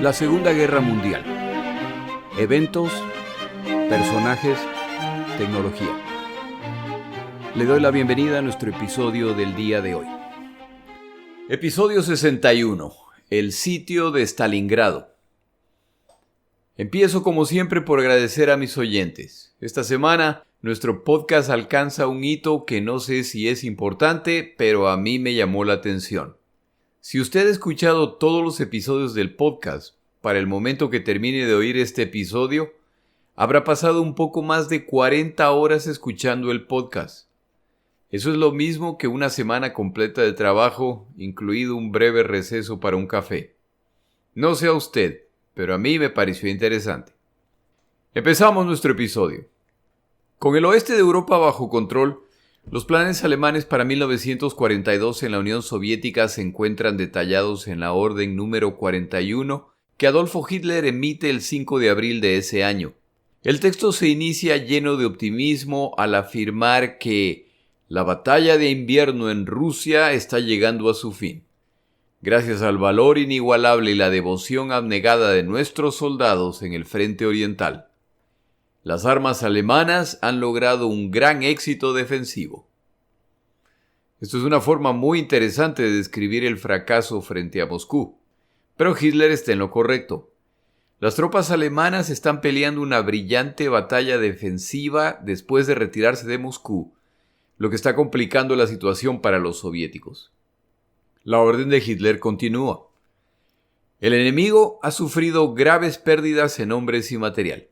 La Segunda Guerra Mundial. Eventos, personajes, tecnología. Le doy la bienvenida a nuestro episodio del día de hoy. Episodio 61. El sitio de Stalingrado. Empiezo como siempre por agradecer a mis oyentes. Esta semana nuestro podcast alcanza un hito que no sé si es importante, pero a mí me llamó la atención. Si usted ha escuchado todos los episodios del podcast, para el momento que termine de oír este episodio, habrá pasado un poco más de 40 horas escuchando el podcast. Eso es lo mismo que una semana completa de trabajo, incluido un breve receso para un café. No sé a usted, pero a mí me pareció interesante. Empezamos nuestro episodio. Con el oeste de Europa bajo control, los planes alemanes para 1942 en la Unión Soviética se encuentran detallados en la orden número 41 que Adolfo Hitler emite el 5 de abril de ese año. El texto se inicia lleno de optimismo al afirmar que la batalla de invierno en Rusia está llegando a su fin. Gracias al valor inigualable y la devoción abnegada de nuestros soldados en el frente oriental, las armas alemanas han logrado un gran éxito defensivo. Esto es una forma muy interesante de describir el fracaso frente a Moscú, pero Hitler está en lo correcto. Las tropas alemanas están peleando una brillante batalla defensiva después de retirarse de Moscú, lo que está complicando la situación para los soviéticos. La orden de Hitler continúa. El enemigo ha sufrido graves pérdidas en hombres y material.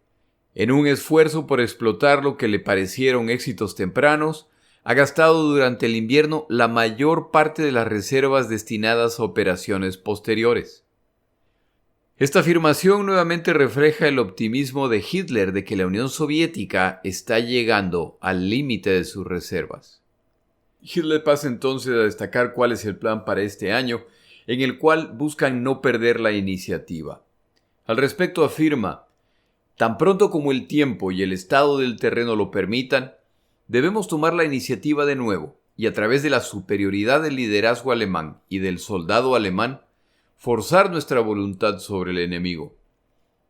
En un esfuerzo por explotar lo que le parecieron éxitos tempranos, ha gastado durante el invierno la mayor parte de las reservas destinadas a operaciones posteriores. Esta afirmación nuevamente refleja el optimismo de Hitler de que la Unión Soviética está llegando al límite de sus reservas. Hitler pasa entonces a destacar cuál es el plan para este año, en el cual buscan no perder la iniciativa. Al respecto afirma: tan pronto como el tiempo y el estado del terreno lo permitan, debemos tomar la iniciativa de nuevo y a través de la superioridad del liderazgo alemán y del soldado alemán, forzar nuestra voluntad sobre el enemigo.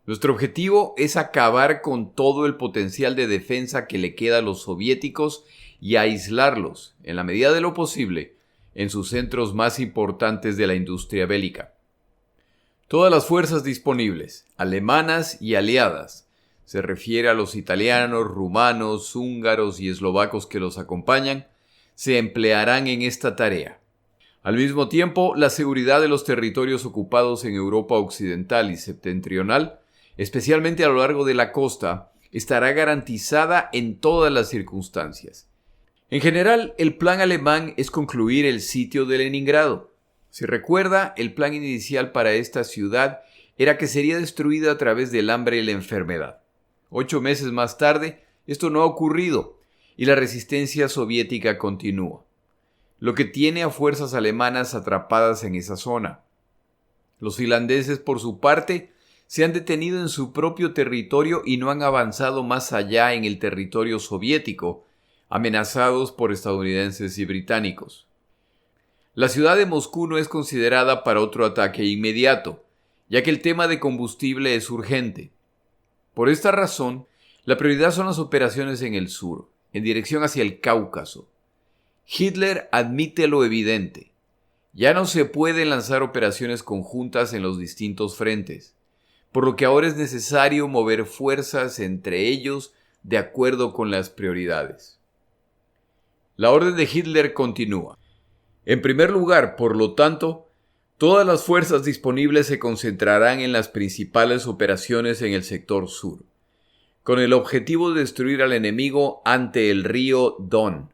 Nuestro objetivo es acabar con todo el potencial de defensa que le queda a los soviéticos y aislarlos, en la medida de lo posible, en sus centros más importantes de la industria bélica. Todas las fuerzas disponibles, alemanas y aliadas, se refiere a los italianos, rumanos, húngaros y eslovacos que los acompañan, se emplearán en esta tarea. Al mismo tiempo, la seguridad de los territorios ocupados en Europa Occidental y Septentrional, especialmente a lo largo de la costa, estará garantizada en todas las circunstancias. En general, el plan alemán es concluir el sitio de Leningrado. Si recuerda, el plan inicial para esta ciudad era que sería destruida a través del hambre y la enfermedad. 8 meses más tarde, esto no ha ocurrido y la resistencia soviética continúa, lo que tiene a fuerzas alemanas atrapadas en esa zona. Los finlandeses, por su parte, se han detenido en su propio territorio y no han avanzado más allá en el territorio soviético, amenazados por estadounidenses y británicos. La ciudad de Moscú no es considerada para otro ataque inmediato, ya que el tema de combustible es urgente. Por esta razón, la prioridad son las operaciones en el sur, en dirección hacia el Cáucaso. Hitler admite lo evidente. Ya no se pueden lanzar operaciones conjuntas en los distintos frentes, por lo que ahora es necesario mover fuerzas entre ellos de acuerdo con las prioridades. La orden de Hitler continúa. En primer lugar, por lo tanto, todas las fuerzas disponibles se concentrarán en las principales operaciones en el sector sur, con el objetivo de destruir al enemigo ante el río Don,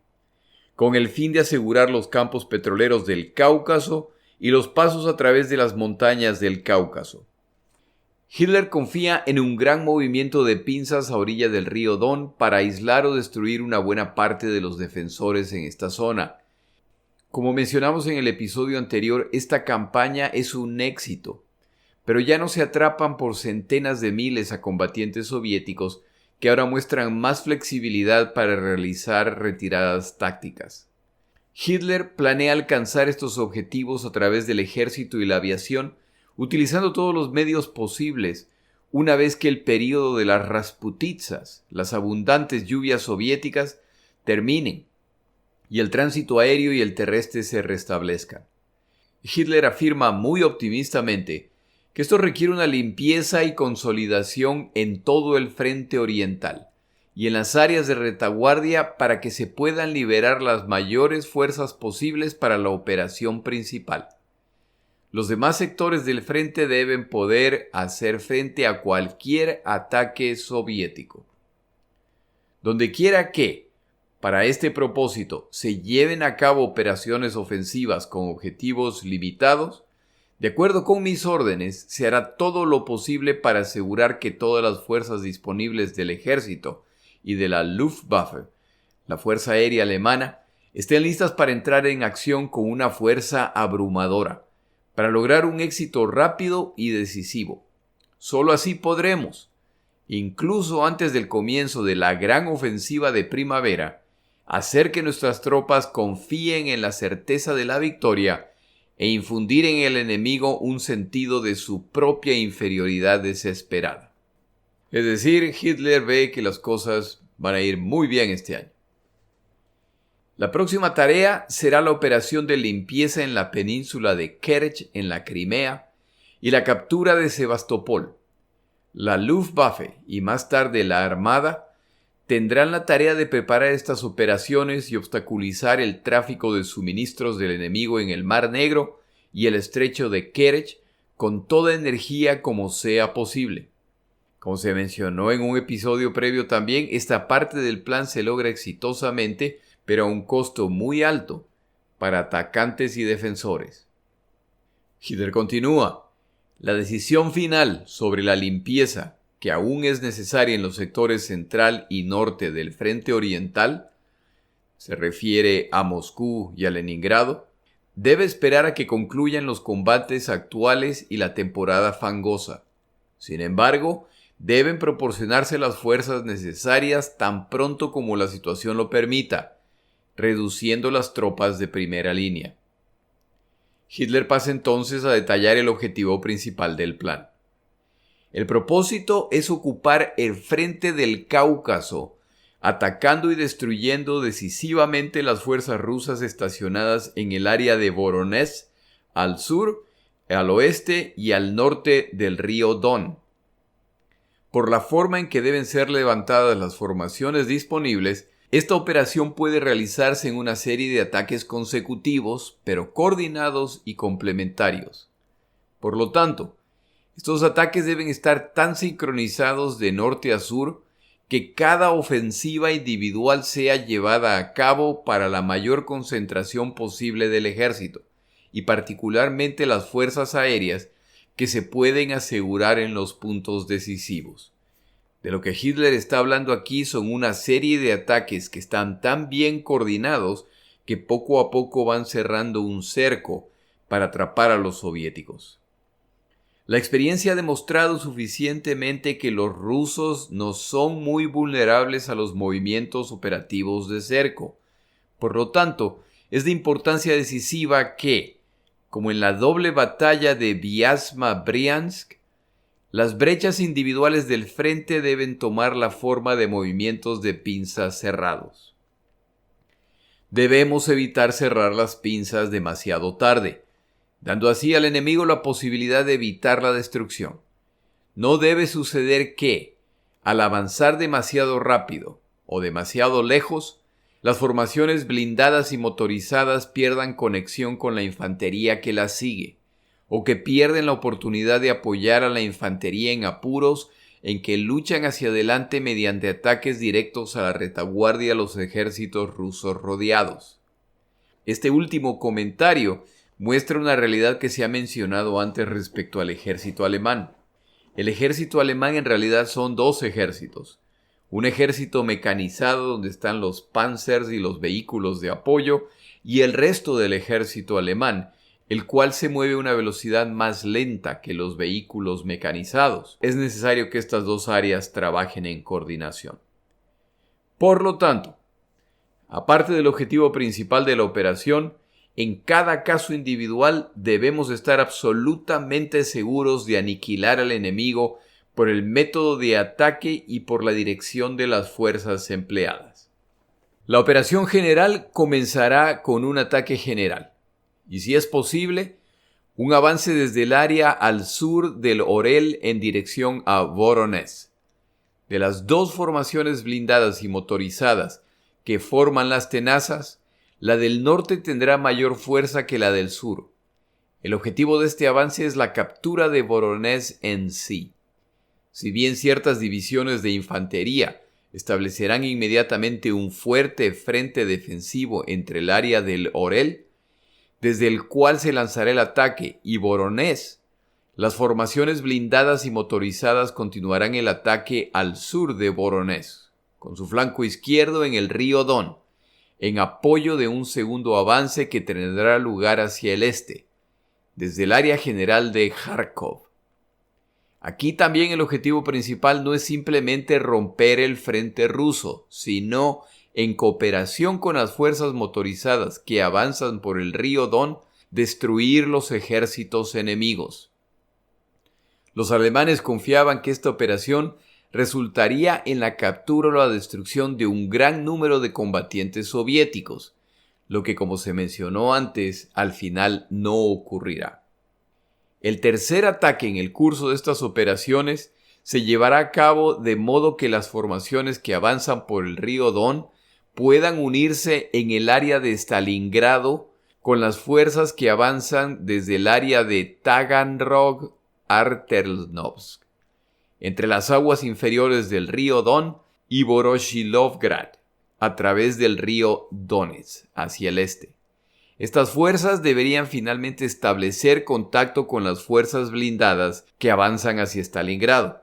con el fin de asegurar los campos petroleros del Cáucaso y los pasos a través de las montañas del Cáucaso. Hitler confía en un gran movimiento de pinzas a orilla del río Don para aislar o destruir una buena parte de los defensores en esta zona. Como mencionamos en el episodio anterior, esta campaña es un éxito, pero ya no se atrapan por centenas de miles a combatientes soviéticos que ahora muestran más flexibilidad para realizar retiradas tácticas. Hitler planea alcanzar estos objetivos a través del ejército y la aviación utilizando todos los medios posibles, una vez que el período de las Rasputitsas, las abundantes lluvias soviéticas, terminen y el tránsito aéreo y el terrestre se restablezcan. Hitler afirma muy optimistamente que esto requiere una limpieza y consolidación en todo el frente oriental y en las áreas de retaguardia para que se puedan liberar las mayores fuerzas posibles para la operación principal. Los demás sectores del frente deben poder hacer frente a cualquier ataque soviético. Dondequiera que, para este propósito, se lleven a cabo operaciones ofensivas con objetivos limitados, de acuerdo con mis órdenes, se hará todo lo posible para asegurar que todas las fuerzas disponibles del ejército y de la Luftwaffe, la Fuerza Aérea Alemana, estén listas para entrar en acción con una fuerza abrumadora, para lograr un éxito rápido y decisivo. Solo así podremos, incluso antes del comienzo de la gran ofensiva de primavera, hacer que nuestras tropas confíen en la certeza de la victoria e infundir en el enemigo un sentido de su propia inferioridad desesperada. Es decir, Hitler ve que las cosas van a ir muy bien este año. La próxima tarea será la operación de limpieza en la península de Kerch, en la Crimea, y la captura de Sebastopol. La Luftwaffe y más tarde la Armada tendrán la tarea de preparar estas operaciones y obstaculizar el tráfico de suministros del enemigo en el Mar Negro y el estrecho de Kerch con toda energía como sea posible. Como se mencionó en un episodio previo también, esta parte del plan se logra exitosamente, pero a un costo muy alto para atacantes y defensores. Hitler continúa: la decisión final sobre la limpieza, que aún es necesaria en los sectores central y norte del frente oriental, se refiere a Moscú y a Leningrado, debe esperar a que concluyan los combates actuales y la temporada fangosa. Sin embargo, deben proporcionarse las fuerzas necesarias tan pronto como la situación lo permita, reduciendo las tropas de primera línea. Hitler pasa entonces a detallar el objetivo principal del plan. El propósito es ocupar el frente del Cáucaso, atacando y destruyendo decisivamente las fuerzas rusas estacionadas en el área de Voronezh, al sur, al oeste y al norte del río Don. Por la forma en que deben ser levantadas las formaciones disponibles, esta operación puede realizarse en una serie de ataques consecutivos, pero coordinados y complementarios. Por lo tanto, estos ataques deben estar tan sincronizados de norte a sur que cada ofensiva individual sea llevada a cabo para la mayor concentración posible del ejército, y particularmente las fuerzas aéreas que se pueden asegurar en los puntos decisivos. De lo que Hitler está hablando aquí son una serie de ataques que están tan bien coordinados que poco a poco van cerrando un cerco para atrapar a los soviéticos. La experiencia ha demostrado suficientemente que los rusos no son muy vulnerables a los movimientos operativos de cerco. Por lo tanto, es de importancia decisiva que, como en la doble batalla de Vyazma-Briansk, las brechas individuales del frente deben tomar la forma de movimientos de pinzas cerrados. Debemos evitar cerrar las pinzas demasiado tarde, dando así al enemigo la posibilidad de evitar la destrucción. No debe suceder que, al avanzar demasiado rápido o demasiado lejos, las formaciones blindadas y motorizadas pierdan conexión con la infantería que las sigue, o que pierden la oportunidad de apoyar a la infantería en apuros en que luchan hacia adelante mediante ataques directos a la retaguardia de los ejércitos rusos rodeados. Este último comentario muestra una realidad que se ha mencionado antes respecto al ejército alemán. El ejército alemán en realidad son dos ejércitos. Un ejército mecanizado donde están los panzers y los vehículos de apoyo, y el resto del ejército alemán, el cual se mueve a una velocidad más lenta que los vehículos mecanizados. Es necesario que estas dos áreas trabajen en coordinación. Por lo tanto, aparte del objetivo principal de la operación, en cada caso individual debemos estar absolutamente seguros de aniquilar al enemigo por el método de ataque y por la dirección de las fuerzas empleadas. La operación general comenzará con un ataque general y, si es posible, un avance desde el área al sur del Orel en dirección a Voronezh. De las dos formaciones blindadas y motorizadas que forman las tenazas, la del norte tendrá mayor fuerza que la del sur. El objetivo de este avance es la captura de Voronezh en sí. Si bien ciertas divisiones de infantería establecerán inmediatamente un fuerte frente defensivo entre el área del Orel, desde el cual se lanzará el ataque, y Voronezh, las formaciones blindadas y motorizadas continuarán el ataque al sur de Voronezh, con su flanco izquierdo en el río Don, en apoyo de un segundo avance que tendrá lugar hacia el este, desde el área general de Kharkov. Aquí también el objetivo principal no es simplemente romper el frente ruso, sino, en cooperación con las fuerzas motorizadas que avanzan por el río Don, destruir los ejércitos enemigos. Los alemanes confiaban que esta operación resultaría en la captura o la destrucción de un gran número de combatientes soviéticos, lo que, como se mencionó antes, al final no ocurrirá. El tercer ataque en el curso de estas operaciones se llevará a cabo de modo que las formaciones que avanzan por el río Don puedan unirse en el área de Stalingrado con las fuerzas que avanzan desde el área de Taganrog-Artelnovsk, entre las aguas inferiores del río Don y Voroshilovgrad, a través del río Donets, hacia el este. Estas fuerzas deberían finalmente establecer contacto con las fuerzas blindadas que avanzan hacia Stalingrado.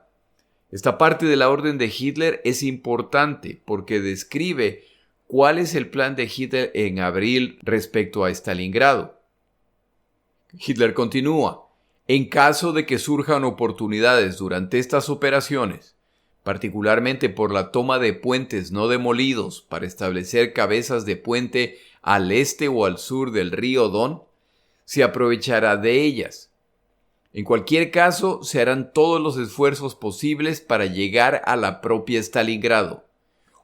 Esta parte de la orden de Hitler es importante porque describe cuál es el plan de Hitler en abril respecto a Stalingrado. Hitler continúa: en caso de que surjan oportunidades durante estas operaciones, particularmente por la toma de puentes no demolidos para establecer cabezas de puente al este o al sur del río Don, se aprovechará de ellas. En cualquier caso, se harán todos los esfuerzos posibles para llegar a la propia Stalingrado,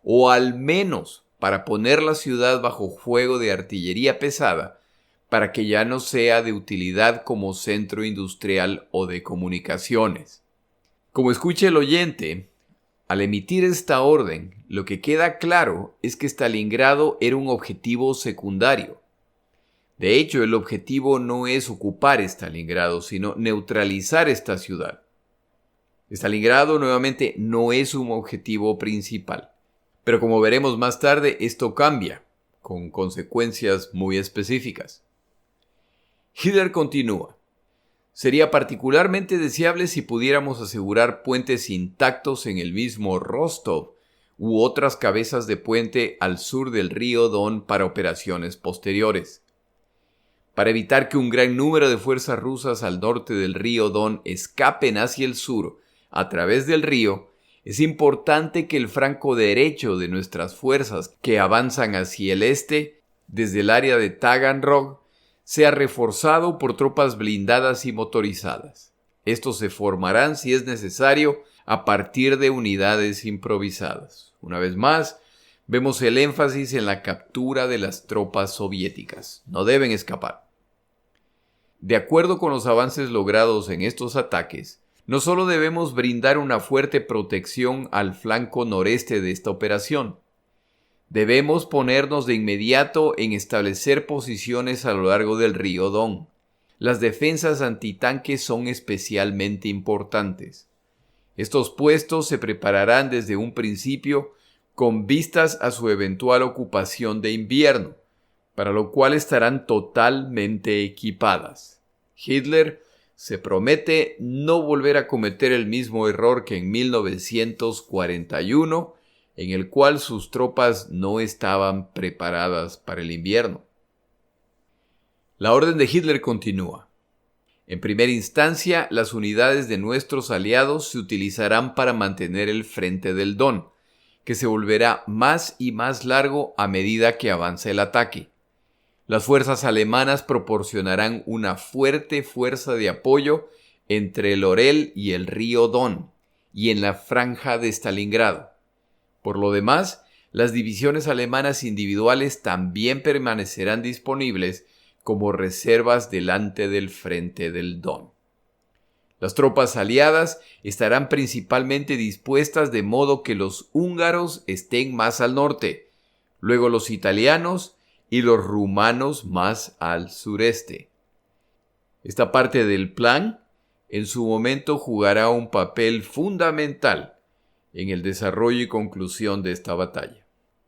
o al menos para poner la ciudad bajo fuego de artillería pesada, para que ya no sea de utilidad como centro industrial o de comunicaciones. Como escucha el oyente, al emitir esta orden, lo que queda claro es que Stalingrado era un objetivo secundario. De hecho, el objetivo no es ocupar Stalingrado, sino neutralizar esta ciudad. Stalingrado, nuevamente, no es un objetivo principal. Pero como veremos más tarde, esto cambia, con consecuencias muy específicas. Hitler continúa: sería particularmente deseable si pudiéramos asegurar puentes intactos en el mismo Rostov u otras cabezas de puente al sur del río Don para operaciones posteriores. Para evitar que un gran número de fuerzas rusas al norte del río Don escapen hacia el sur a través del río, es importante que el flanco derecho de nuestras fuerzas que avanzan hacia el este, desde el área de Taganrog, sea reforzado por tropas blindadas y motorizadas. Estos se formarán, si es necesario, a partir de unidades improvisadas. Una vez más, vemos el énfasis en la captura de las tropas soviéticas. No deben escapar. De acuerdo con los avances logrados en estos ataques, no solo debemos brindar una fuerte protección al flanco noreste de esta operación, debemos ponernos de inmediato en establecer posiciones a lo largo del río Don. Las defensas antitanques son especialmente importantes. Estos puestos se prepararán desde un principio con vistas a su eventual ocupación de invierno, para lo cual estarán totalmente equipadas. Hitler se promete no volver a cometer el mismo error que en 1941, en el cual sus tropas no estaban preparadas para el invierno. La orden de Hitler continúa: en primera instancia, las unidades de nuestros aliados se utilizarán para mantener el frente del Don, que se volverá más y más largo a medida que avanza el ataque. Las fuerzas alemanas proporcionarán una fuerte fuerza de apoyo entre el Orel y el río Don, y en la franja de Stalingrado. Por lo demás, las divisiones alemanas individuales también permanecerán disponibles como reservas delante del frente del Don. Las tropas aliadas estarán principalmente dispuestas de modo que los húngaros estén más al norte, luego los italianos y los rumanos más al sureste. Esta parte del plan en su momento jugará un papel fundamental en el desarrollo y conclusión de esta batalla.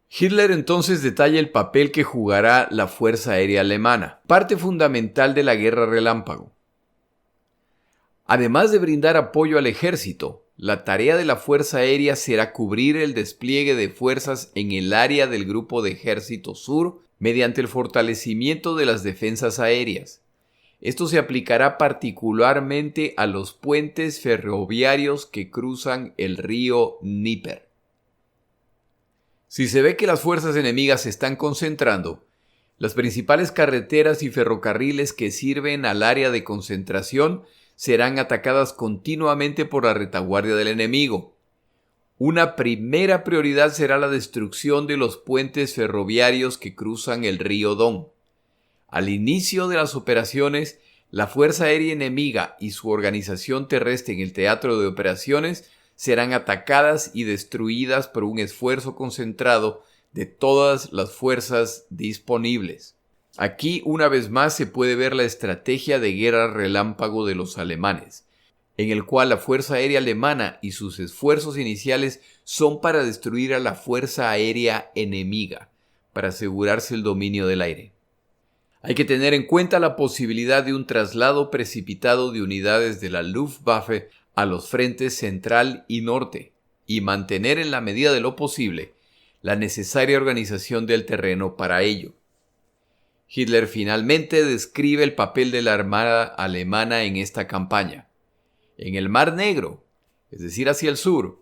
Hitler entonces detalla el papel que jugará la Fuerza Aérea Alemana, parte fundamental de la Guerra Relámpago. Además de brindar apoyo al ejército, la tarea de la Fuerza Aérea será cubrir el despliegue de fuerzas en el área del Grupo de Ejército Sur mediante el fortalecimiento de las defensas aéreas. Esto se aplicará particularmente a los puentes ferroviarios que cruzan el río Dnieper. Si se ve que las fuerzas enemigas se están concentrando, las principales carreteras y ferrocarriles que sirven al área de concentración serán atacadas continuamente por la retaguardia del enemigo. Una primera prioridad será la destrucción de los puentes ferroviarios que cruzan el río Don. Al inicio de las operaciones, la Fuerza Aérea enemiga y su organización terrestre en el teatro de operaciones serán atacadas y destruidas por un esfuerzo concentrado de todas las fuerzas disponibles. Aquí, una vez más, se puede ver la estrategia de guerra relámpago de los alemanes, en el cual la Fuerza Aérea alemana y sus esfuerzos iniciales son para destruir a la Fuerza Aérea enemiga, para asegurarse el dominio del aire. Hay que tener en cuenta la posibilidad de un traslado precipitado de unidades de la Luftwaffe a los frentes central y norte, y mantener en la medida de lo posible la necesaria organización del terreno para ello. Hitler finalmente describe el papel de la Armada alemana en esta campaña. En el Mar Negro, es decir, hacia el sur,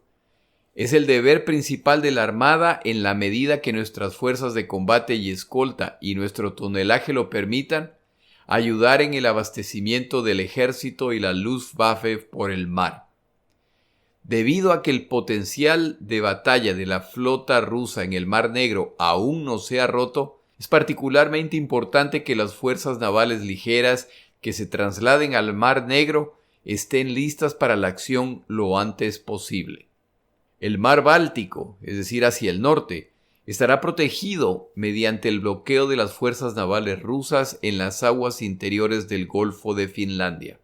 es el deber principal de la Armada, en la medida que nuestras fuerzas de combate y escolta y nuestro tonelaje lo permitan, ayudar en el abastecimiento del ejército y la Luftwaffe por el mar. Debido a que el potencial de batalla de la flota rusa en el Mar Negro aún no se ha roto, es particularmente importante que las fuerzas navales ligeras que se trasladen al Mar Negro estén listas para la acción lo antes posible. El Mar Báltico, es decir, hacia el norte, estará protegido mediante el bloqueo de las fuerzas navales rusas en las aguas interiores del Golfo de Finlandia.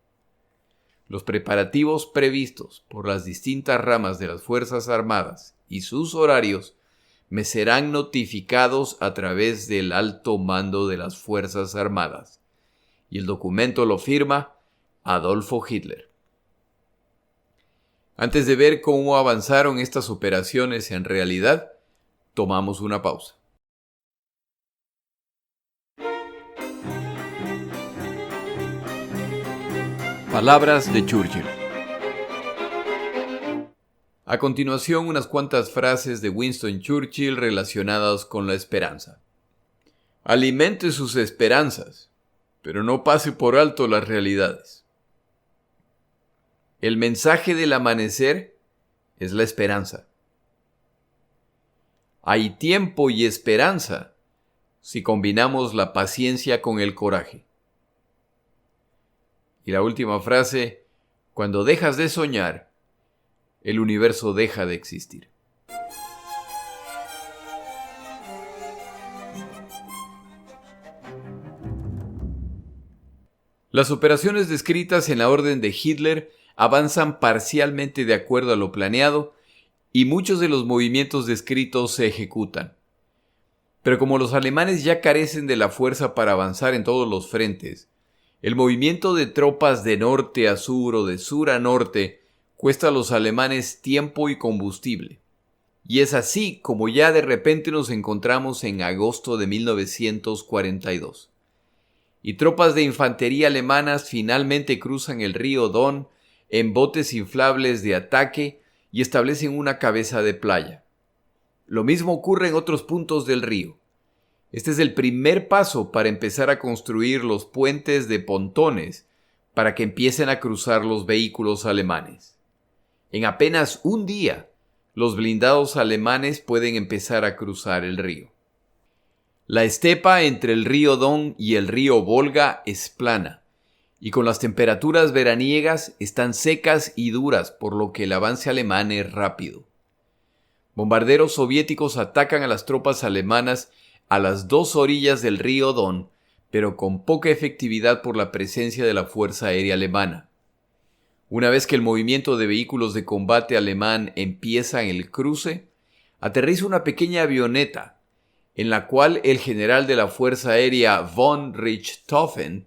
Los preparativos previstos por las distintas ramas de las Fuerzas Armadas y sus horarios me serán notificados a través del alto mando de las Fuerzas Armadas, y el documento lo firma Adolfo Hitler. Antes de ver cómo avanzaron estas operaciones en realidad, tomamos una pausa. Palabras de Churchill. A continuación, unas cuantas frases de Winston Churchill relacionadas con la esperanza. Alimente sus esperanzas, pero no pase por alto las realidades. El mensaje del amanecer es la esperanza. Hay tiempo y esperanza si combinamos la paciencia con el coraje. Y la última frase, cuando dejas de soñar, el universo deja de existir. Las operaciones descritas en la orden de Hitler avanzan parcialmente de acuerdo a lo planeado y muchos de los movimientos descritos se ejecutan. Pero como los alemanes ya carecen de la fuerza para avanzar en todos los frentes, el movimiento de tropas de norte a sur o de sur a norte cuesta a los alemanes tiempo y combustible. Y es así como ya de repente nos encontramos en agosto de 1942. Y tropas de infantería alemanas finalmente cruzan el río Don en botes inflables de ataque y establecen una cabeza de playa. Lo mismo ocurre en otros puntos del río. Este es el primer paso para empezar a construir los puentes de pontones para que empiecen a cruzar los vehículos alemanes. En apenas un día, los blindados alemanes pueden empezar a cruzar el río. La estepa entre el río Don y el río Volga es plana, y con las temperaturas veraniegas están secas y duras, por lo que el avance alemán es rápido. Bombarderos soviéticos atacan a las tropas alemanas a las dos orillas del río Don, pero con poca efectividad por la presencia de la Fuerza Aérea Alemana. Una vez que el movimiento de vehículos de combate alemán empieza en el cruce, aterriza una pequeña avioneta, en la cual el general de la Fuerza Aérea von Richthofen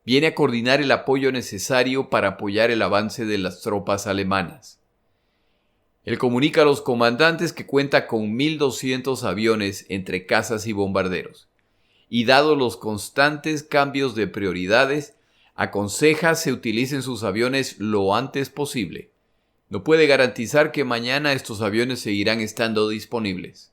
viene a coordinar el apoyo necesario para apoyar el avance de las tropas alemanas. Él comunica a los comandantes que cuenta con 1.200 aviones entre cazas y bombarderos, y dado los constantes cambios de prioridades, aconseja se utilicen sus aviones lo antes posible. No puede garantizar que mañana estos aviones seguirán estando disponibles.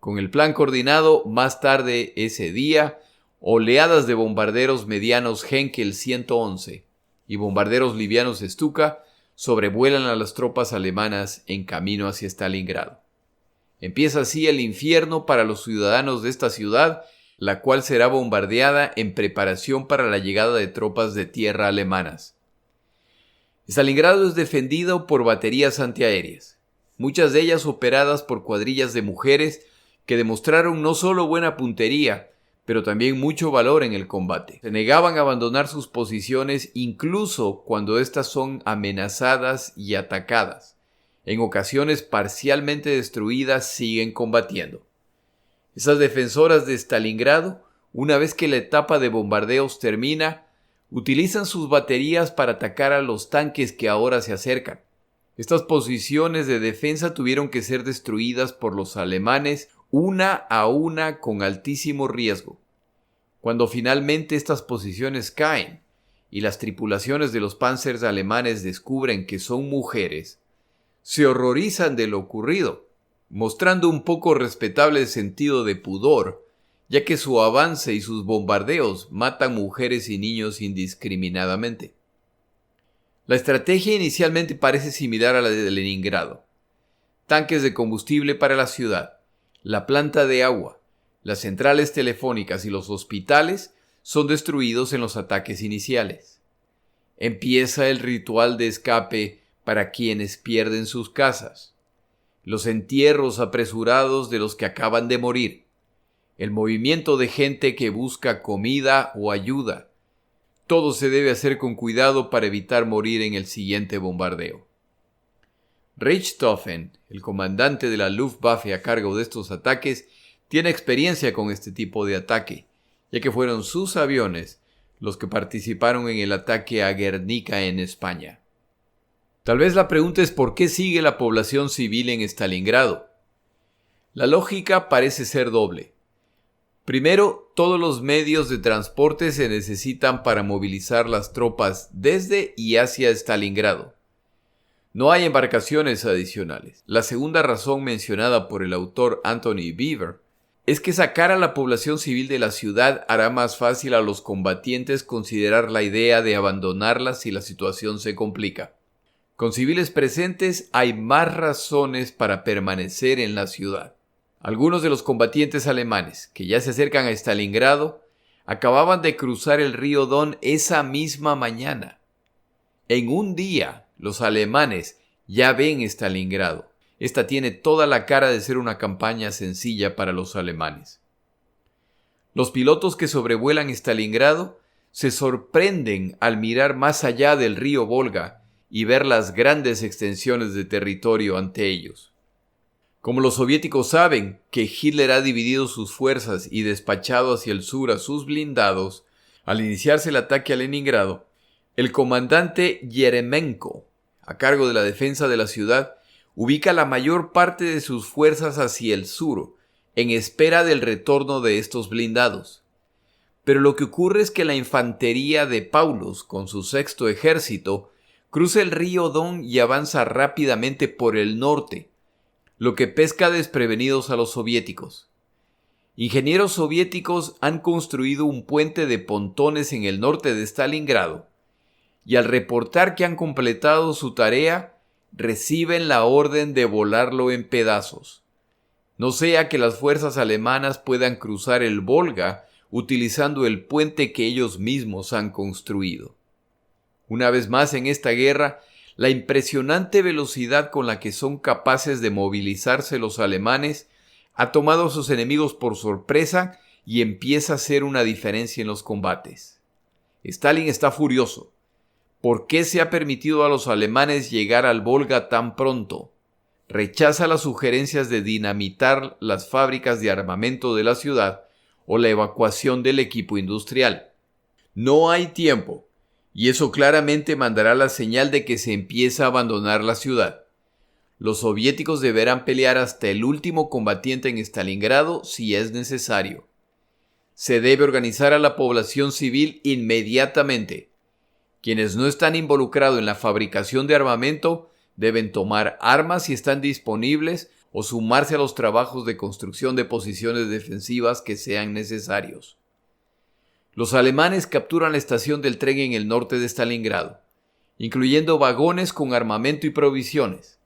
Con el plan coordinado, más tarde ese día, oleadas de bombarderos medianos Henkel 111 y bombarderos livianos Stuka sobrevuelan a las tropas alemanas en camino hacia Stalingrado. Empieza así el infierno para los ciudadanos de esta ciudad, la cual será bombardeada en preparación para la llegada de tropas de tierra alemanas. Stalingrado es defendido por baterías antiaéreas, muchas de ellas operadas por cuadrillas de mujeres que demostraron no solo buena puntería, pero también mucho valor en el combate. Se negaban a abandonar sus posiciones incluso cuando éstas son amenazadas y atacadas. En ocasiones parcialmente destruidas siguen combatiendo. Esas defensoras de Stalingrado, una vez que la etapa de bombardeos termina, utilizan sus baterías para atacar a los tanques que ahora se acercan. Estas posiciones de defensa tuvieron que ser destruidas por los alemanes una a una con altísimo riesgo. Cuando finalmente estas posiciones caen y las tripulaciones de los Panzers alemanes descubren que son mujeres, se horrorizan de lo ocurrido, mostrando un poco respetable sentido de pudor, ya que su avance y sus bombardeos matan mujeres y niños indiscriminadamente. La estrategia inicialmente parece similar a la de Leningrado. Tanques de combustible para la ciudad, la planta de agua, las centrales telefónicas y los hospitales son destruidos en los ataques iniciales. Empieza el ritual de escape para quienes pierden sus casas, los entierros apresurados de los que acaban de morir, el movimiento de gente que busca comida o ayuda. Todo se debe hacer con cuidado para evitar morir en el siguiente bombardeo. Richthofen, el comandante de la Luftwaffe a cargo de estos ataques, tiene experiencia con este tipo de ataque, ya que fueron sus aviones los que participaron en el ataque a Guernica en España. Tal vez la pregunta es ¿por qué sigue la población civil en Stalingrado? La lógica parece ser doble. Primero, todos los medios de transporte se necesitan para movilizar las tropas desde y hacia Stalingrado. No hay embarcaciones adicionales. La segunda razón mencionada por el autor Anthony Beevor es que sacar a la población civil de la ciudad hará más fácil a los combatientes considerar la idea de abandonarla si la situación se complica. Con civiles presentes hay más razones para permanecer en la ciudad. Algunos de los combatientes alemanes que ya se acercan a Stalingrado acababan de cruzar el río Don esa misma mañana. En un día, los alemanes ya ven Stalingrado. Esta tiene toda la cara de ser una campaña sencilla para los alemanes. Los pilotos que sobrevuelan Stalingrado se sorprenden al mirar más allá del río Volga y ver las grandes extensiones de territorio ante ellos. Como los soviéticos saben que Hitler ha dividido sus fuerzas y despachado hacia el sur a sus blindados, al iniciarse el ataque a Leningrado, el comandante Yeremenko, a cargo de la defensa de la ciudad, ubica la mayor parte de sus fuerzas hacia el sur, en espera del retorno de estos blindados. Pero lo que ocurre es que la infantería de Paulus, con su sexto ejército, cruza el río Don y avanza rápidamente por el norte, lo que pesca desprevenidos a los soviéticos. Ingenieros soviéticos han construido un puente de pontones en el norte de Stalingrado y al reportar que han completado su tarea, reciben la orden de volarlo en pedazos, no sea que las fuerzas alemanas puedan cruzar el Volga utilizando el puente que ellos mismos han construido. Una vez más en esta guerra, la impresionante velocidad con la que son capaces de movilizarse los alemanes ha tomado a sus enemigos por sorpresa y empieza a hacer una diferencia en los combates. Stalin está furioso. ¿Por qué se ha permitido a los alemanes llegar al Volga tan pronto? Rechaza las sugerencias de dinamitar las fábricas de armamento de la ciudad o la evacuación del equipo industrial. No hay tiempo, y eso claramente mandará la señal de que se empieza a abandonar la ciudad. Los soviéticos deberán pelear hasta el último combatiente en Stalingrado si es necesario. Se debe organizar a la población civil inmediatamente. Quienes no están involucrados en la fabricación de armamento deben tomar armas si están disponibles o sumarse a los trabajos de construcción de posiciones defensivas que sean necesarios. Los alemanes capturan la estación del tren en el norte de Stalingrado, incluyendo vagones con armamento y provisiones.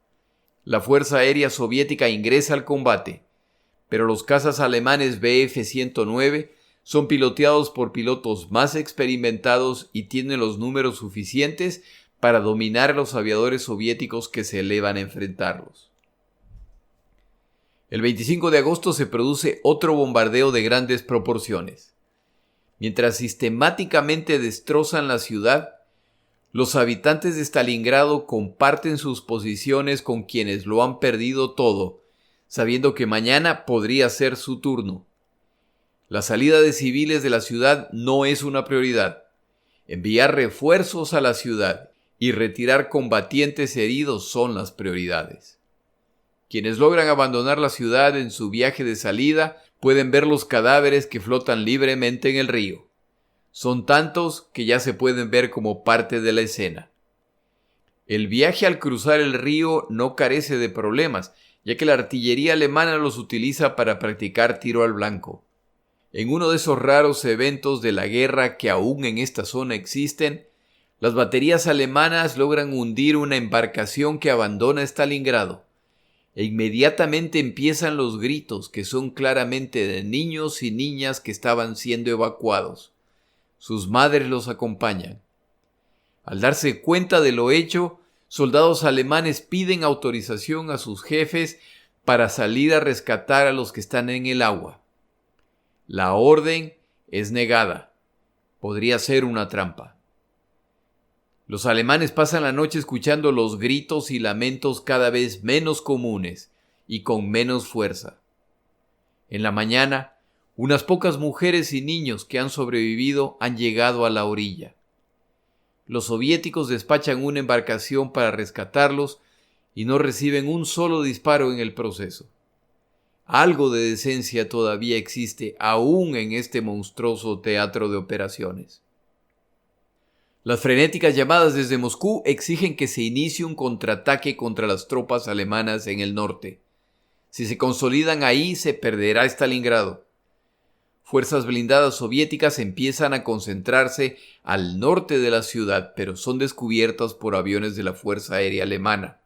La Fuerza Aérea Soviética ingresa al combate, pero los cazas alemanes Bf-109 son piloteados por pilotos más experimentados y tienen los números suficientes para dominar a los aviadores soviéticos que se elevan a enfrentarlos. El 25 de agosto se produce otro bombardeo de grandes proporciones. Mientras sistemáticamente destrozan la ciudad, los habitantes de Stalingrado comparten sus posiciones con quienes lo han perdido todo, sabiendo que mañana podría ser su turno. La salida de civiles de la ciudad no es una prioridad. Enviar refuerzos a la ciudad y retirar combatientes heridos son las prioridades. Quienes logran abandonar la ciudad en su viaje de salida pueden ver los cadáveres que flotan libremente en el río. Son tantos que ya se pueden ver como parte de la escena. El viaje al cruzar el río no carece de problemas, ya que la artillería alemana los utiliza para practicar tiro al blanco. En uno de esos raros eventos de la guerra que aún en esta zona existen, las baterías alemanas logran hundir una embarcación que abandona Stalingrado. E inmediatamente empiezan los gritos que son claramente de niños y niñas que estaban siendo evacuados. Sus madres los acompañan. Al darse cuenta de lo hecho, soldados alemanes piden autorización a sus jefes para salir a rescatar a los que están en el agua. La orden es negada. Podría ser una trampa. Los alemanes pasan la noche escuchando los gritos y lamentos cada vez menos comunes y con menos fuerza. En la mañana, unas pocas mujeres y niños que han sobrevivido han llegado a la orilla. Los soviéticos despachan una embarcación para rescatarlos y no reciben un solo disparo en el proceso. Algo de decencia todavía existe aún en este monstruoso teatro de operaciones. Las frenéticas llamadas desde Moscú exigen que se inicie un contraataque contra las tropas alemanas en el norte. Si se consolidan ahí, se perderá Stalingrado. Fuerzas blindadas soviéticas empiezan a concentrarse al norte de la ciudad, pero son descubiertas por aviones de la Fuerza Aérea Alemana.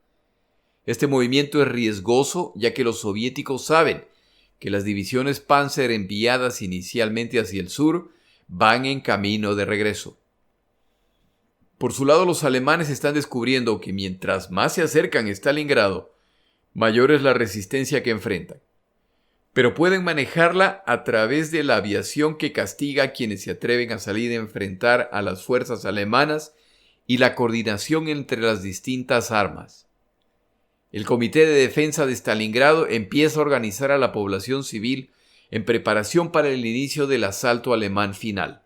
Este movimiento es riesgoso, ya que los soviéticos saben que las divisiones Panzer enviadas inicialmente hacia el sur van en camino de regreso. Por su lado, los alemanes están descubriendo que mientras más se acercan a Stalingrado, mayor es la resistencia que enfrentan. Pero pueden manejarla a través de la aviación que castiga a quienes se atreven a salir a enfrentar a las fuerzas alemanas y la coordinación entre las distintas armas. El Comité de Defensa de Stalingrado empieza a organizar a la población civil en preparación para el inicio del asalto alemán final.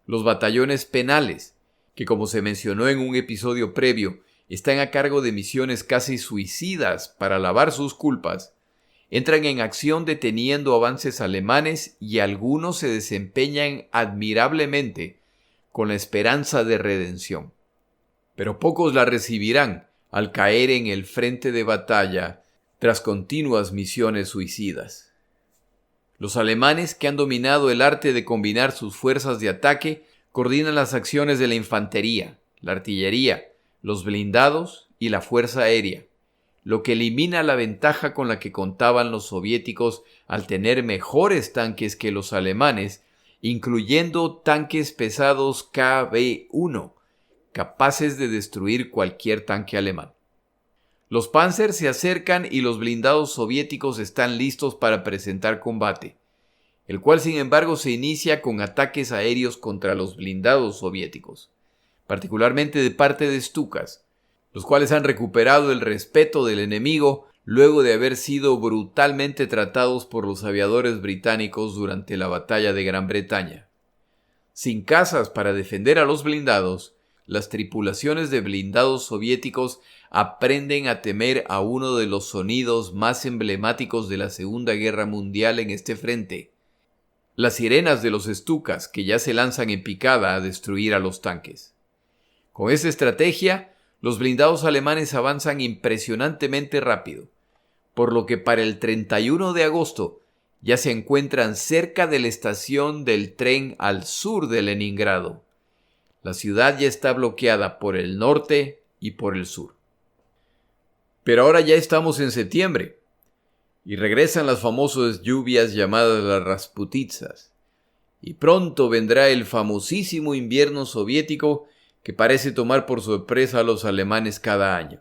Los batallones penales, que como se mencionó en un episodio previo, están a cargo de misiones casi suicidas para lavar sus culpas, entran en acción deteniendo avances alemanes y algunos se desempeñan admirablemente con la esperanza de redención. Pero pocos la recibirán al caer en el frente de batalla tras continuas misiones suicidas. Los alemanes, que han dominado el arte de combinar sus fuerzas de ataque, coordinan las acciones de la infantería, la artillería, los blindados y la fuerza aérea, lo que elimina la ventaja con la que contaban los soviéticos al tener mejores tanques que los alemanes, incluyendo tanques pesados KB-1, capaces de destruir cualquier tanque alemán. Los Panzer se acercan y los blindados soviéticos están listos para presentar combate, el cual sin embargo se inicia con ataques aéreos contra los blindados soviéticos, particularmente de parte de Stukas, los cuales han recuperado el respeto del enemigo luego de haber sido brutalmente tratados por los aviadores británicos durante la batalla de Gran Bretaña. Sin casas para defender a los blindados, las tripulaciones de blindados soviéticos aprenden a temer a uno de los sonidos más emblemáticos de la Segunda Guerra Mundial en este frente: las sirenas de los Stukas, que ya se lanzan en picada a destruir a los tanques. Con esta estrategia, los blindados alemanes avanzan impresionantemente rápido, por lo que para el 31 de agosto ya se encuentran cerca de la estación del tren al sur de Leningrado. La ciudad ya está bloqueada por el norte y por el sur. Pero ahora ya estamos en septiembre y regresan las famosas lluvias llamadas las Rasputitsas, y pronto vendrá el famosísimo invierno soviético que parece tomar por sorpresa a los alemanes cada año.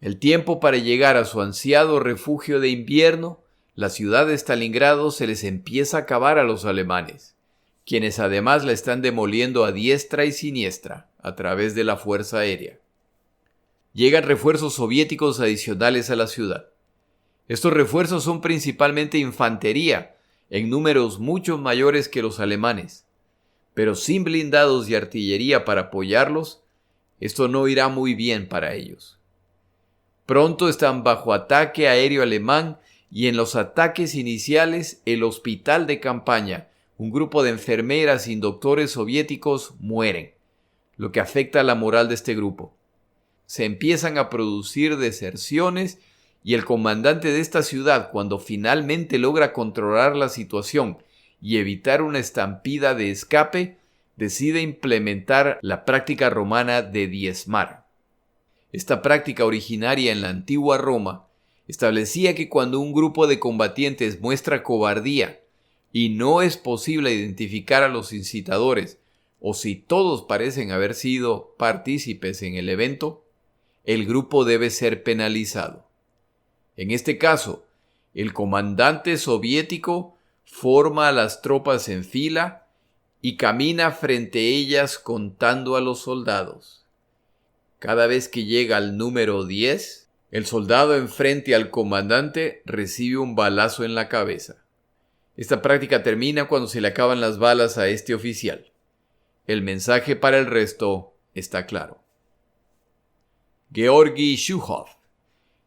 El tiempo para llegar a su ansiado refugio de invierno, la ciudad de Stalingrado, se les empieza a acabar a los alemanes, quienes además la están demoliendo a diestra y siniestra a través de la fuerza aérea. Llegan refuerzos soviéticos adicionales a la ciudad. Estos refuerzos son principalmente infantería, en números mucho mayores que los alemanes, pero sin blindados y artillería para apoyarlos, esto no irá muy bien para ellos. Pronto están bajo ataque aéreo alemán y en los ataques iniciales el hospital de campaña, un grupo de enfermeras y doctores soviéticos mueren, lo que afecta la moral de este grupo. Se empiezan a producir deserciones y el comandante de esta ciudad, cuando finalmente logra controlar la situación y evitar una estampida de escape, decide implementar la práctica romana de diezmar. Esta práctica, originaria en la antigua Roma, establecía que cuando un grupo de combatientes muestra cobardía y no es posible identificar a los incitadores, o si todos parecen haber sido partícipes en el evento, el grupo debe ser penalizado. En este caso, el comandante soviético forma a las tropas en fila y camina frente a ellas contando a los soldados. Cada vez que llega al número 10, el soldado enfrente al comandante recibe un balazo en la cabeza. Esta práctica termina cuando se le acaban las balas a este oficial. El mensaje para el resto está claro. Georgy Zhukov,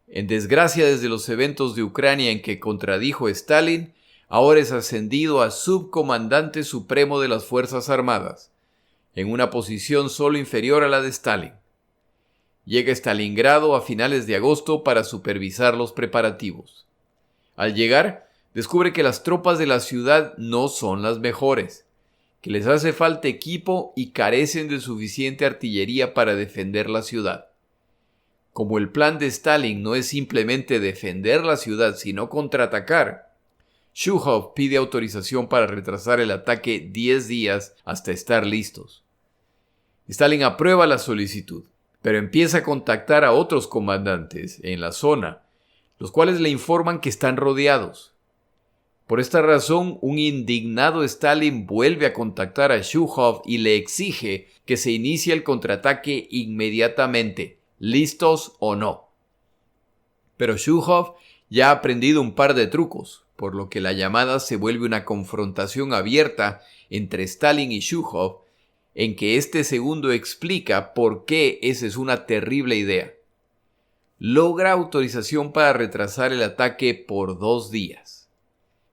en desgracia desde los eventos de Ucrania en que contradijo a Stalin, ahora es ascendido a subcomandante supremo de las Fuerzas Armadas, en una posición solo inferior a la de Stalin. Llega a Stalingrado a finales de agosto para supervisar los preparativos. Al llegar, descubre que las tropas de la ciudad no son las mejores, que les hace falta equipo y carecen de suficiente artillería para defender la ciudad. Como el plan de Stalin no es simplemente defender la ciudad, sino contraatacar, Zhukov pide autorización para retrasar el ataque 10 días hasta estar listos. Stalin aprueba la solicitud, pero empieza a contactar a otros comandantes en la zona, los cuales le informan que están rodeados. Por esta razón, un indignado Stalin vuelve a contactar a Zhukov y le exige que se inicie el contraataque inmediatamente, listos o no. Pero Zhukov ya ha aprendido un par de trucos, por lo que la llamada se vuelve una confrontación abierta entre Stalin y Zhukov, en que este segundo explica por qué esa es una terrible idea. Logra autorización para retrasar el ataque por 2 días.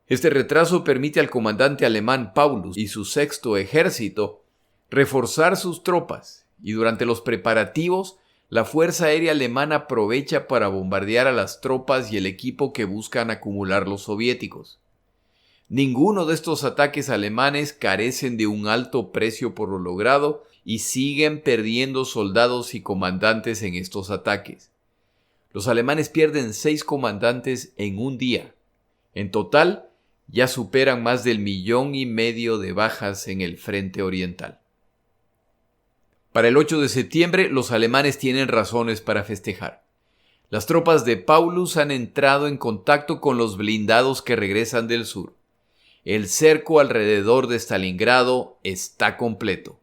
Este retraso permite al comandante alemán Paulus y su 6º ejército reforzar sus tropas, y durante los preparativos la Fuerza Aérea Alemana aprovecha para bombardear a las tropas y el equipo que buscan acumular los soviéticos. Ninguno de estos ataques alemanes carecen de un alto precio por lo logrado y siguen perdiendo soldados y comandantes en estos ataques. Los alemanes pierden 6 comandantes en un día. En total, ya superan más del 1,5 millones de bajas en el frente oriental. Para el 8 de septiembre, los alemanes tienen razones para festejar. Las tropas de Paulus han entrado en contacto con los blindados que regresan del sur. El cerco alrededor de Stalingrado está completo.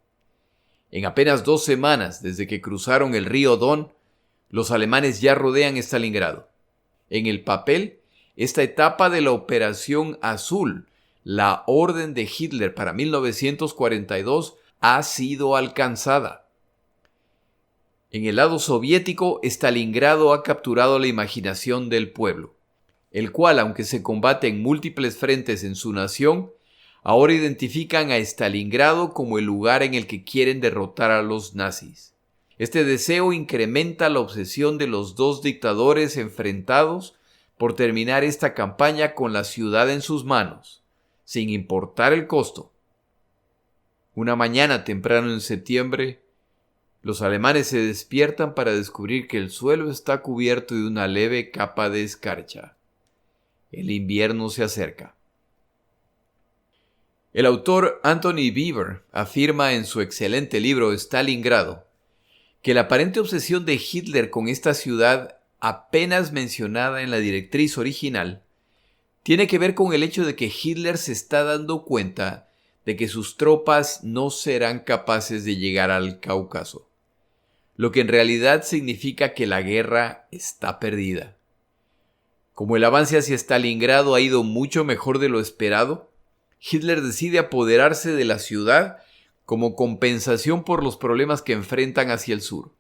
En apenas 2 semanas desde que cruzaron el río Don, los alemanes ya rodean Stalingrado. En el papel, esta etapa de la Operación Azul, la orden de Hitler para 1942, ha sido alcanzada. En el lado soviético, Stalingrado ha capturado la imaginación del pueblo, el cual, aunque se combate en múltiples frentes en su nación, ahora identifican a Stalingrado como el lugar en el que quieren derrotar a los nazis. Este deseo incrementa la obsesión de los dos dictadores enfrentados por terminar esta campaña con la ciudad en sus manos, sin importar el costo. Una mañana temprano en septiembre, los alemanes se despiertan para descubrir que el suelo está cubierto de una leve capa de escarcha. El invierno se acerca. El autor Anthony Beevor afirma en su excelente libro Stalingrado que la aparente obsesión de Hitler con esta ciudad, apenas mencionada en la directriz original, tiene que ver con el hecho de que Hitler se está dando cuenta de que sus tropas no serán capaces de llegar al Cáucaso, lo que en realidad significa que la guerra está perdida. Como el avance hacia Stalingrado ha ido mucho mejor de lo esperado, Hitler decide apoderarse de la ciudad como compensación por los problemas que enfrentan hacia el sur.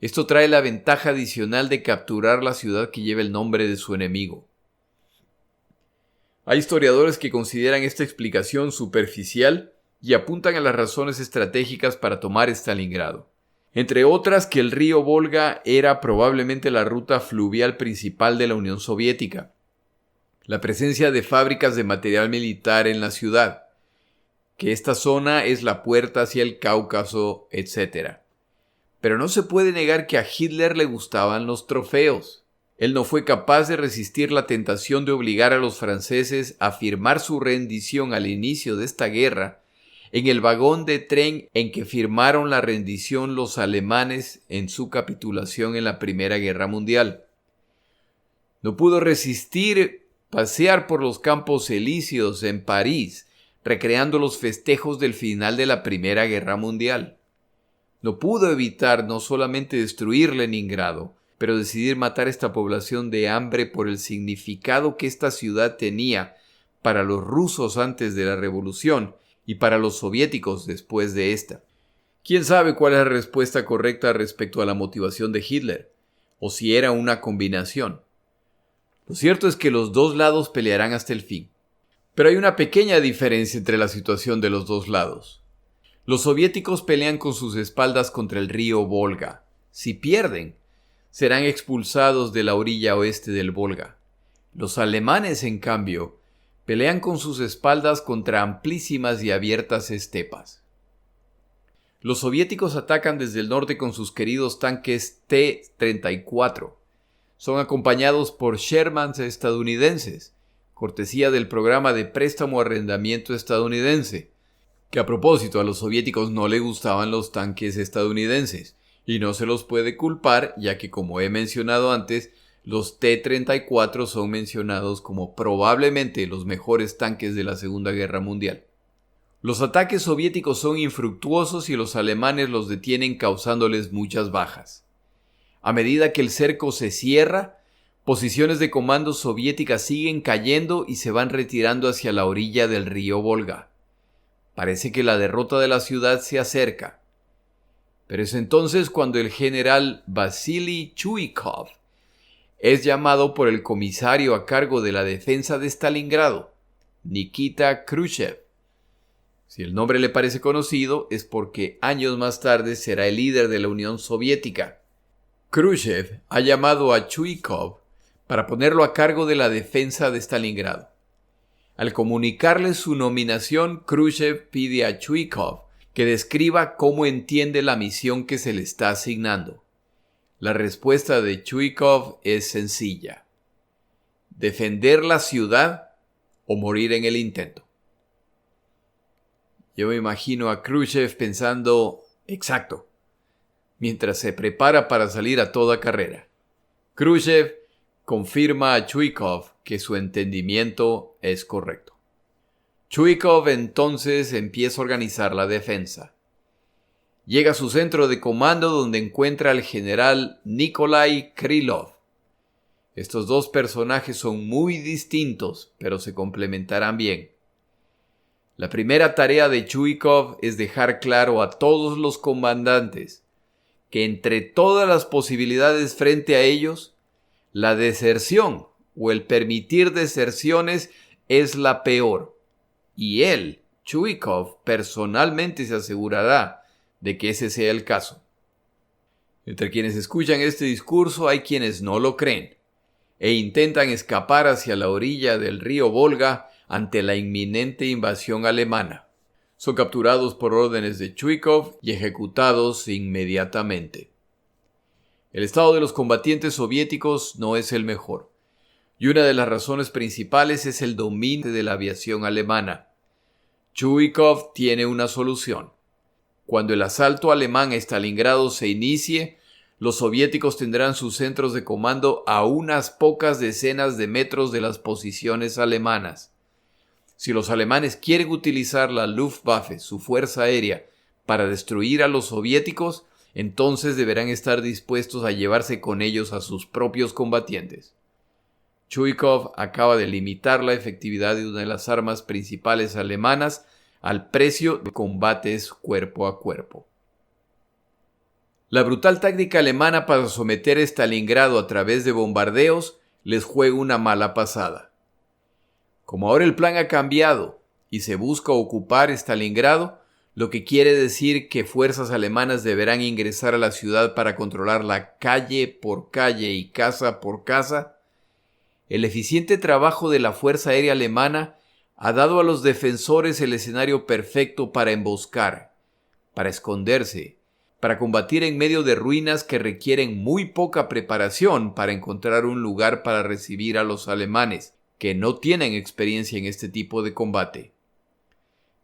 Esto trae la ventaja adicional de capturar la ciudad que lleva el nombre de su enemigo. Hay historiadores que consideran esta explicación superficial y apuntan a las razones estratégicas para tomar Stalingrado. Entre otras, que el río Volga era probablemente la ruta fluvial principal de la Unión Soviética, la presencia de fábricas de material militar en la ciudad, que esta zona es la puerta hacia el Cáucaso, etc. Pero no se puede negar que a Hitler le gustaban los trofeos. Él no fue capaz de resistir la tentación de obligar a los franceses a firmar su rendición al inicio de esta guerra en el vagón de tren en que firmaron la rendición los alemanes en su capitulación en la Primera Guerra Mundial. No pudo resistir pasear por los Campos Elíseos en París, recreando los festejos del final de la Primera Guerra Mundial. No pudo evitar no solamente destruir Leningrado, pero decidir matar a esta población de hambre por el significado que esta ciudad tenía para los rusos antes de la revolución y para los soviéticos después de esta. ¿Quién sabe cuál es la respuesta correcta respecto a la motivación de Hitler? O si era una combinación. Lo cierto es que los dos lados pelearán hasta el fin. Pero hay una pequeña diferencia entre la situación de los dos lados. Los soviéticos pelean con sus espaldas contra el río Volga. Si pierden, serán expulsados de la orilla oeste del Volga. Los alemanes, en cambio, pelean con sus espaldas contra amplísimas y abiertas estepas. Los soviéticos atacan desde el norte con sus queridos tanques T-34. Son acompañados por Shermans estadounidenses, cortesía del programa de préstamo-arrendamiento estadounidense, que a propósito a los soviéticos no les gustaban los tanques estadounidenses, y no se los puede culpar, ya que como he mencionado antes, los T-34 son mencionados como probablemente los mejores tanques de la Segunda Guerra Mundial. Los ataques soviéticos son infructuosos y los alemanes los detienen causándoles muchas bajas. A medida que el cerco se cierra, posiciones de comando soviéticas siguen cayendo y se van retirando hacia la orilla del río Volga. Parece que la derrota de la ciudad se acerca. Pero es entonces cuando el general Vasily Chuikov es llamado por el comisario a cargo de la defensa de Stalingrado, Nikita Khrushchev. Si el nombre le parece conocido, es porque años más tarde será el líder de la Unión Soviética. Khrushchev ha llamado a Chuikov para ponerlo a cargo de la defensa de Stalingrado. Al comunicarle su nominación, Khrushchev pide a Chuikov que describa cómo entiende la misión que se le está asignando. La respuesta de Chuikov es sencilla: defender la ciudad o morir en el intento. Yo me imagino a Khrushchev pensando, exacto, mientras se prepara para salir a toda carrera. Khrushchev confirma a Chuikov que su entendimiento es correcto. Chuikov entonces empieza a organizar la defensa. Llega a su centro de comando donde encuentra al general Nikolai Krylov. Estos dos personajes son muy distintos, pero se complementarán bien. La primera tarea de Chuikov es dejar claro a todos los comandantes que entre todas las posibilidades frente a ellos, la deserción o el permitir deserciones es la peor. Y él, Chuikov, personalmente se asegurará de que ese sea el caso. Entre quienes escuchan este discurso hay quienes no lo creen e intentan escapar hacia la orilla del río Volga ante la inminente invasión alemana. Son capturados por órdenes de Chuikov y ejecutados inmediatamente. El estado de los combatientes soviéticos no es el mejor, y una de las razones principales es el dominio de la aviación alemana. Chuikov tiene una solución. Cuando el asalto alemán a Stalingrado se inicie, los soviéticos tendrán sus centros de comando a unas pocas decenas de metros de las posiciones alemanas. Si los alemanes quieren utilizar la Luftwaffe, su fuerza aérea, para destruir a los soviéticos, entonces deberán estar dispuestos a llevarse con ellos a sus propios combatientes. Chuikov acaba de limitar la efectividad de una de las armas principales alemanas al precio de combates cuerpo a cuerpo. La brutal táctica alemana para someter a Stalingrado a través de bombardeos les juega una mala pasada. Como ahora el plan ha cambiado y se busca ocupar Stalingrado, lo que quiere decir que fuerzas alemanas deberán ingresar a la ciudad para controlarla calle por calle y casa por casa, el eficiente trabajo de la Fuerza Aérea Alemana ha dado a los defensores el escenario perfecto para emboscar, para esconderse, para combatir en medio de ruinas que requieren muy poca preparación para encontrar un lugar para recibir a los alemanes, que no tienen experiencia en este tipo de combate.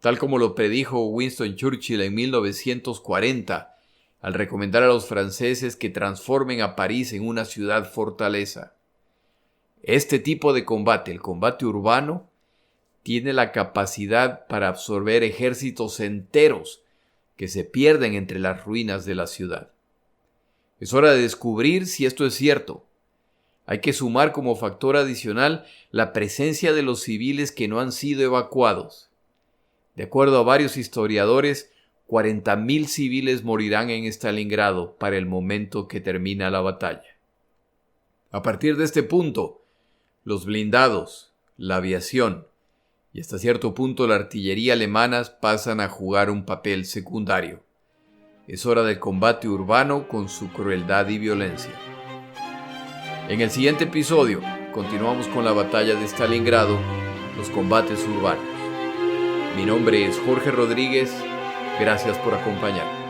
Tal como lo predijo Winston Churchill en 1940, al recomendar a los franceses que transformen a París en una ciudad fortaleza. Este tipo de combate, el combate urbano, tiene la capacidad para absorber ejércitos enteros que se pierden entre las ruinas de la ciudad. Es hora de descubrir si esto es cierto. Hay que sumar como factor adicional la presencia de los civiles que no han sido evacuados. De acuerdo a varios historiadores, 40.000 civiles morirán en Stalingrado para el momento que termina la batalla. A partir de este punto, los blindados, la aviación y hasta cierto punto la artillería alemanas pasan a jugar un papel secundario. Es hora del combate urbano con su crueldad y violencia. En el siguiente episodio, continuamos con la batalla de Stalingrado, los combates urbanos. Mi nombre es Jorge Rodríguez. Gracias por acompañarme.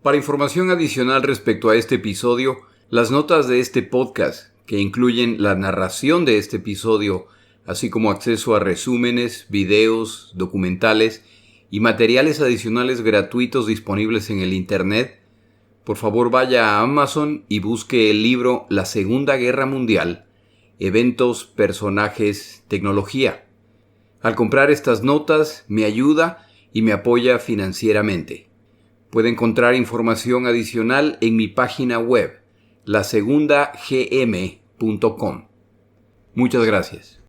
Para información adicional respecto a este episodio, las notas de este podcast, que incluyen la narración de este episodio, así como acceso a resúmenes, videos, documentales y materiales adicionales gratuitos disponibles en el Internet, por favor vaya a Amazon y busque el libro La Segunda Guerra Mundial, Eventos, Personajes, Tecnología. Al comprar estas notas me ayuda y me apoya financieramente. Puede encontrar información adicional en mi página web, lasegundagm.com. Muchas gracias.